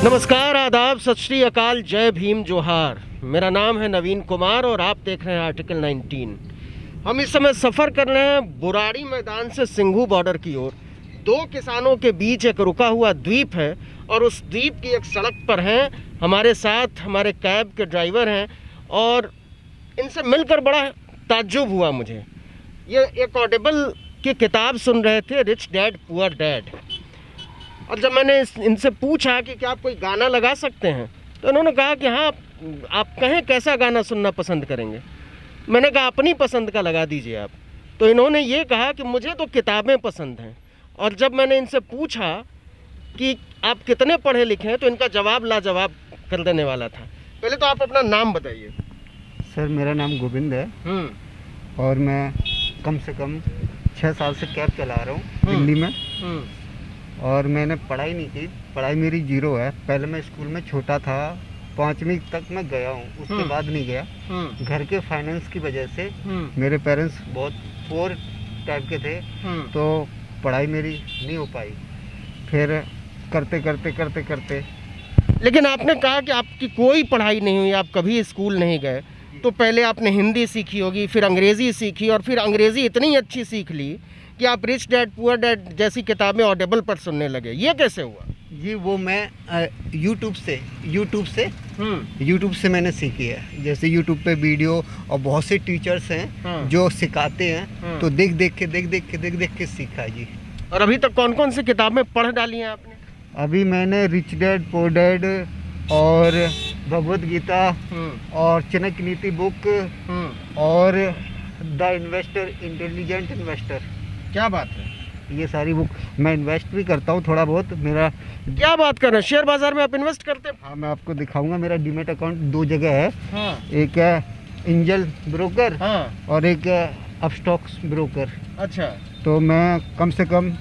नमस्कार, आदाब, सत श्री अकाल, जय भीम, जोहार। मेरा नाम है नवीन कुमार और आप देख रहे हैं आर्टिकल 19। हम इस समय सफ़र कर रहे हैं बुराड़ी मैदान से सिंघू बॉर्डर की ओर। दो किसानों के बीच एक रुका हुआ द्वीप है और उस द्वीप की एक सड़क पर हैं हमारे साथ हमारे कैब के ड्राइवर हैं और इनसे मिलकर बड़ा ताज्जुब हुआ मुझे। ये एक ऑडिबल की किताब सुन रहे थे, रिच डैड पुअर डैड। और जब मैंने इनसे पूछा कि क्या आप कोई गाना लगा सकते हैं तो इन्होंने कहा कि हाँ, आप कहें कैसा गाना सुनना पसंद करेंगे। मैंने कहा अपनी पसंद का लगा दीजिए आप। तो इन्होंने ये कहा कि मुझे तो किताबें पसंद हैं। और जब मैंने इनसे पूछा कि आप कितने पढ़े लिखे हैं तो इनका जवाब लाजवाब कर देने वाला था। पहले तो आप अपना नाम बताइए। सर, मेरा नाम गोविंद है और मैं कम से कम 6 साल से कैब चला रहा हूँ दिल्ली में। और मैंने पढ़ाई नहीं की, पढ़ाई मेरी 0 है। पहले मैं स्कूल में छोटा था, 5वीं तक मैं गया हूँ, उसके बाद नहीं गया। घर के फाइनेंस की वजह से मेरे पेरेंट्स बहुत पुअर टाइप के थे, तो पढ़ाई मेरी नहीं हो पाई। फिर करते करते लेकिन आपने कहा कि आपकी कोई पढ़ाई नहीं हुई, आप कभी स्कूल नहीं गए। तो पहले आपने हिंदी सीखी होगी, फिर अंग्रेज़ी सीखी और फिर अंग्रेज़ी इतनी अच्छी सीख ली कि आप रिच डैड पुअर डैड जैसी किताबें ऑडिबल पर सुनने लगे। ये कैसे हुआ? जी, वो मैं यूट्यूब से मैंने सीखी है। जैसे यूट्यूब पे वीडियो और बहुत से टीचर्स हैं जो सिखाते हैं, तो देख देख के सीखा है जी। और अभी तक कौन कौन सी किताबें पढ़ डाली हैं आपने? अभी मैंने रिच डैड पुअर डैड और भगवत गीता और चाणक्य नीति बुक और द इन्वेस्टर, इंटेलिजेंट इन्वेस्टर। क्या बात है! ये सारी बुक मैं इन्वेस्ट भी करता हूँ थोड़ा बहुत। मेरा क्या बात कर रहे हैं, शेयर बाजार में आप इन्वेस्ट करते हैं? हाँ, मैं आपको दिखाऊंगा। मेरा डीमेट अकाउंट 2 जगह है। हाँ। एक है एंजल ब्रोकर, हाँ। और एक है अपस्टॉक्स ब्रोकर। अच्छा। तो मैं कम से कम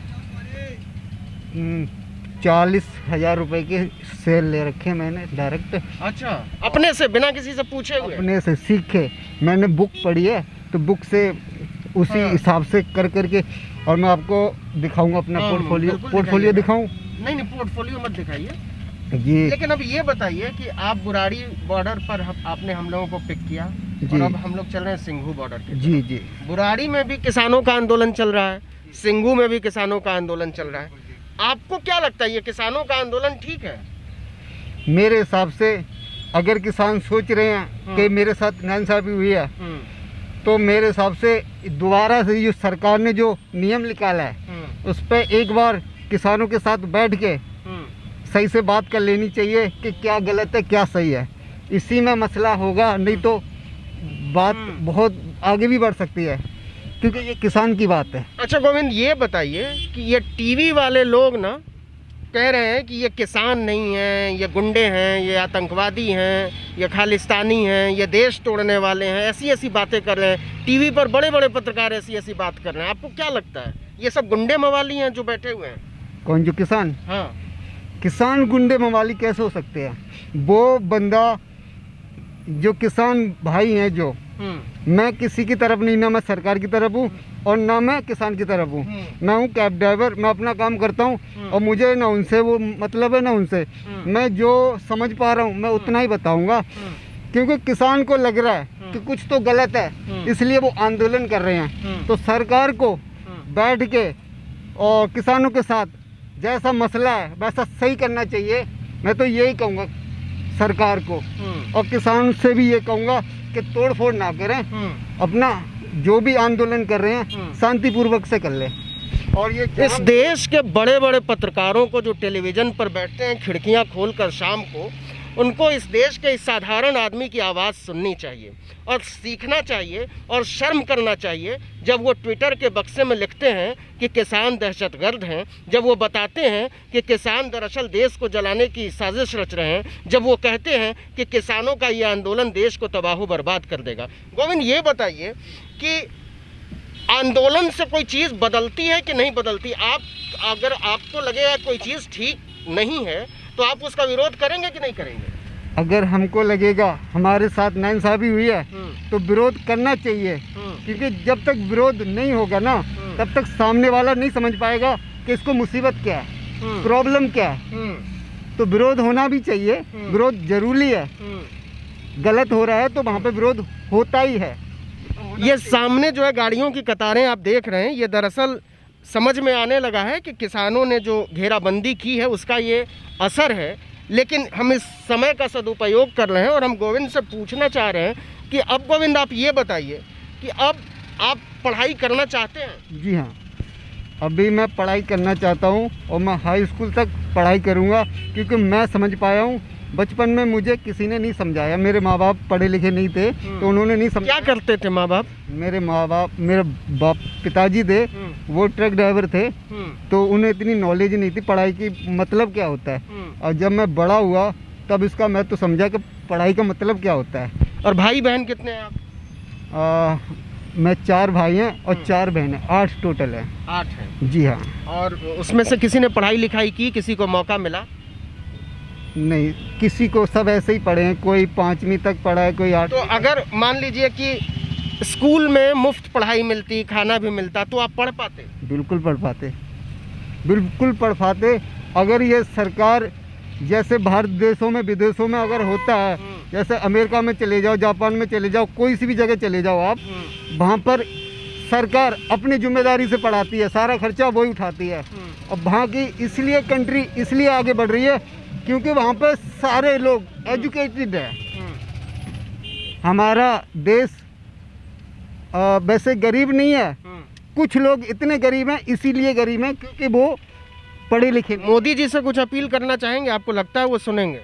40,000 रुपए के शेयर ले रखे मैंने डायरेक्ट। अच्छा, अपने से, बिना किसी से पूछे हुए? अपने से सीखे। मैंने बुक पढ़ी है तो बुक से उसी हिसाब से करके और मैं आपको दिखाऊंगा अपना पोर्टफोलियो दिखाऊं? नहीं, पोर्टफोलियो मत दिखाइए ये। लेकिन अब ये बताइए कि आप बुराड़ी बॉर्डर पर आपने हम लोगों को पिक किया और अब हम लोग चल रहे हैं सिंघू बॉर्डर के। जी। बुराड़ी में भी किसानों का आंदोलन चल रहा है, सिंघू में भी किसानों का आंदोलन चल रहा है। आपको क्या लगता है, ये किसानों का आंदोलन ठीक है? मेरे हिसाब से अगर किसान सोच रहे हैं कि मेरे साथ नाइंसाफी हुई है, तो मेरे हिसाब से दोबारा से जो सरकार ने जो नियम निकाला है उस पर एक बार किसानों के साथ बैठ के सही से बात कर लेनी चाहिए कि क्या गलत है क्या सही है। इसी में मसला होगा, नहीं तो बात बहुत आगे भी बढ़ सकती है, क्योंकि ये किसान की बात है। अच्छा गोविंद, ये बताइए कि ये टीवी वाले लोग ना कह रहे हैं कि ये किसान नहीं हैं, ये गुंडे हैं, ये आतंकवादी हैं, ये खालिस्तानी हैं, ये देश तोड़ने वाले हैं, ऐसी बातें कर रहे हैं। टीवी पर बड़े बड़े पत्रकार ऐसी बात कर रहे हैं। आपको क्या लगता है, ये सब गुंडे मवाली हैं जो बैठे हुए हैं? कौन, जो किसान? हाँ। किसान गुंडे मवाली कैसे हो सकते हैं? वो बंदा जो किसान भाई हैं, जो मैं किसी की तरफ नहीं, ना मैं सरकार की तरफ हूँ और ना मैं किसान की तरफ हूँ। मैं हूँ कैब ड्राइवर, मैं अपना काम करता हूँ और मुझे ना उनसे वो मतलब है ना उनसे। मैं जो समझ पा रहा हूँ मैं उतना ही बताऊँगा, क्योंकि किसान को लग रहा है कि कुछ तो गलत है, इसलिए वो आंदोलन कर रहे हैं। तो सरकार को बैठ के और किसानों के साथ जैसा मसला है वैसा सही करना चाहिए। मैं तो यही कहूँगा सरकार को, और किसान से भी ये कहूँगा कि तोड़ फोड़ ना करें, अपना जो भी आंदोलन कर रहे हैं शांतिपूर्वक से कर लें। और ये इस देश के बड़े बड़े पत्रकारों को जो टेलीविज़न पर बैठते हैं खिड़कियां खोलकर शाम को, उनको इस देश के इस साधारण आदमी की आवाज़ सुननी चाहिए और सीखना चाहिए और शर्म करना चाहिए जब वो ट्विटर के बक्से में लिखते हैं कि किसान दहशतगर्द हैं, जब वो बताते हैं कि किसान दरअसल देश को जलाने की साजिश रच रहे हैं, जब वो कहते हैं कि किसानों का ये आंदोलन देश को तबाह बर्बाद कर देगा। गोविंद, ये बताइए कि आंदोलन से कोई चीज़ बदलती है कि नहीं बदलती? अगर आपको लगेगा कोई चीज़ ठीक नहीं है तो आप उसका विरोध करेंगे कि नहीं करेंगे? अगर हमको लगेगा हमारे साथ नाइंसाफी हुई है तो विरोध करना चाहिए, क्योंकि जब तक विरोध नहीं होगा ना तब तक सामने वाला नहीं समझ पाएगा कि इसको मुसीबत क्या है, प्रॉब्लम क्या है। तो विरोध होना भी चाहिए, विरोध जरूरी है। गलत हो रहा है तो वहाँ पे विरोध होता ही है। ये सामने जो है गाड़ियों की कतारें आप देख रहे हैं, ये दरअसल समझ में आने लगा है कि किसानों ने जो घेराबंदी की है उसका ये असर है। लेकिन हम इस समय का सदुपयोग कर रहे हैं और हम गोविंद से पूछना चाह रहे हैं कि अब गोविंद आप ये बताइए कि अब आप पढ़ाई करना चाहते हैं? जी हाँ, अभी मैं पढ़ाई करना चाहता हूँ और मैं हाई स्कूल तक पढ़ाई करूँगा, क्योंकि मैं समझ पाया हूँ बचपन में मुझे किसी ने नहीं समझाया। मेरे माँ बाप पढ़े लिखे नहीं थे तो उन्होंने नहीं समझाया। क्या करते थे माँ बाप? मेरे माँ बाप, मेरे पिताजी थे वो ट्रक ड्राइवर थे, तो उन्हें इतनी नॉलेज नहीं थी पढ़ाई की मतलब क्या होता है। और जब मैं बड़ा हुआ तब इसका मैं तो समझा कि पढ़ाई का मतलब क्या होता है। और भाई बहन कितने हैं आप? मैं 4 भाई हैं और 4 बहनें, 8 टोटल है। 8 हैं। जी हाँ। और उसमें से किसी ने पढ़ाई लिखाई की, किसी को मौका मिला? नहीं, किसी को, सब ऐसे ही पढ़े हैं। कोई 5वीं तक पढ़ा है, कोई 8। तो अगर मान लीजिए कि स्कूल में मुफ्त पढ़ाई मिलती, खाना भी मिलता, तो आप पढ़ पाते? बिल्कुल पढ़ पाते, बिल्कुल पढ़ पाते। अगर ये सरकार जैसे भारत देशों में, विदेशों में अगर होता है, जैसे अमेरिका में चले जाओ, जापान में चले जाओ, कोई सी भी जगह चले जाओ आप, वहाँ पर सरकार अपनी जिम्मेदारी से पढ़ाती है, सारा खर्चा वही उठाती है। और वहाँ की इसलिए कंट्री इसलिए आगे बढ़ रही है क्योंकि वहाँ पे सारे लोग एजुकेटेड है। हमारा देश वैसे गरीब नहीं है, कुछ लोग इतने गरीब हैं, इसीलिए गरीब हैं क्योंकि वो पढ़े लिखे। मोदी जी से कुछ अपील करना चाहेंगे? आपको लगता है वो सुनेंगे?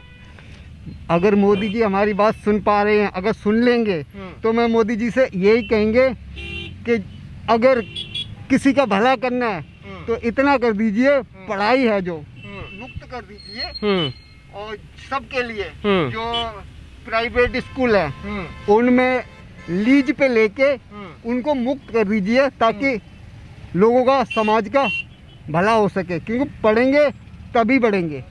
अगर मोदी जी हमारी बात सुन पा रहे हैं, अगर सुन लेंगे तो मैं मोदी जी से यही कहेंगे कि अगर किसी का भला करना है तो इतना कर दीजिए, पढ़ाई है जो मुक्त कर दीजिए। और सबके लिए जो प्राइवेट स्कूल है उनमें लीज पे लेके उनको मुक्त कर दीजिए, ताकि लोगों का, समाज का भला हो सके, क्योंकि पढ़ेंगे तभी बढ़ेंगे।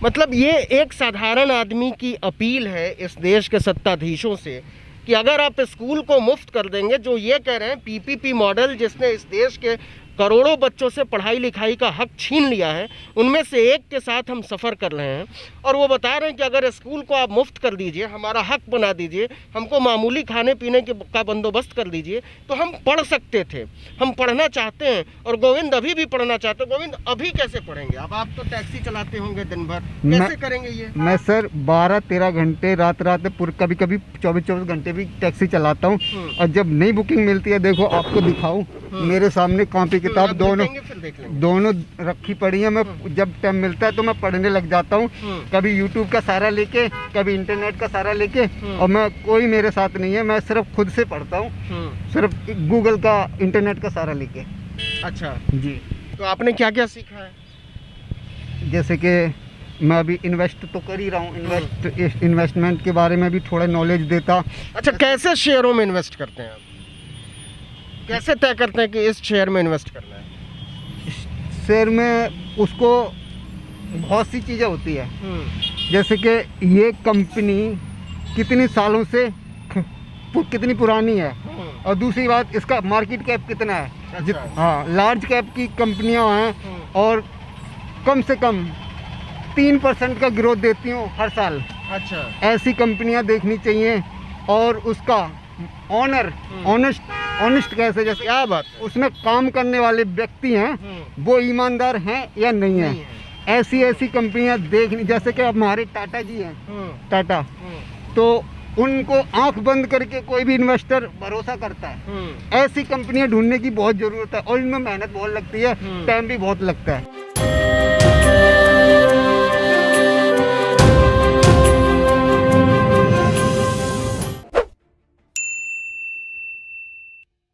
मतलब ये एक साधारण आदमी की अपील है इस देश के सत्ताधीशों से कि अगर आप स्कूल को मुफ्त कर देंगे, जो ये कह रहे हैं पीपीपी मॉडल जिसने इस देश के करोड़ों बच्चों से पढ़ाई लिखाई का हक छीन लिया है, उनमें से एक के साथ हम सफ़र कर रहे हैं। और वो बता रहे हैं कि अगर स्कूल को आप मुफ्त कर दीजिए, हमारा हक बना दीजिए, हमको मामूली खाने पीने का बंदोबस्त कर दीजिए, तो हम पढ़ सकते थे। हम पढ़ना चाहते हैं और गोविंद अभी भी पढ़ना चाहते हैं। गोविंद अभी कैसे पढ़ेंगे? अब आप तो टैक्सी चलाते होंगे दिन भर, कैसे करेंगे ये? मैं सर 12-13 घंटे रात कभी कभी 24 घंटे भी टैक्सी चलाता हूँ। और जब नई बुकिंग मिलती है, देखो आपको दिखाऊं, मेरे सामने कॉपी किताब दोनों रखी पड़ी है। मैं जब टाइम मिलता है तो मैं पढ़ने लग जाता हूँ, कभी यूट्यूब का सहारा लेके, कभी इंटरनेट का सहारा लेके। और मैं, कोई मेरे साथ नहीं है, मैं सिर्फ खुद से पढ़ता हूँ, सिर्फ गूगल का, इंटरनेट का सहारा लेके। अच्छा जी। तो आपने क्या क्या सीखा है? जैसे कि मैं अभी इन्वेस्ट तो कर ही रहा हूँ, इन्वेस्टमेंट के बारे में भी थोड़ा नॉलेज देता। अच्छा, कैसे शेयरों में इन्वेस्ट करते हैं आप? कैसे तय करते हैं कि इस शेयर में इन्वेस्ट करना है? शेयर में उसको बहुत सी चीज़ें होती है, जैसे कि ये कंपनी कितनी सालों से कितनी पुरानी है, और दूसरी बात इसका मार्केट कैप कितना है। अच्छा। हाँ, लार्ज कैप की कंपनियां हैं और कम से कम 3% का ग्रोथ देती हूँ हर साल। अच्छा। ऐसी कंपनियां देखनी चाहिए। और उसका ऑनर, ऑनेस्ट कैसे, जैसे क्या बात है? उसमें काम करने वाले व्यक्ति हैं वो ईमानदार हैं या नहीं है। ऐसी कंपनियां देखनी, जैसे कि हमारे टाटा जी हैं, टाटा, तो उनको आंख बंद करके कोई भी इन्वेस्टर भरोसा करता है। ऐसी कंपनियां ढूंढने की बहुत ज़रूरत है और इनमें मेहनत बहुत लगती है, टाइम भी बहुत लगता है।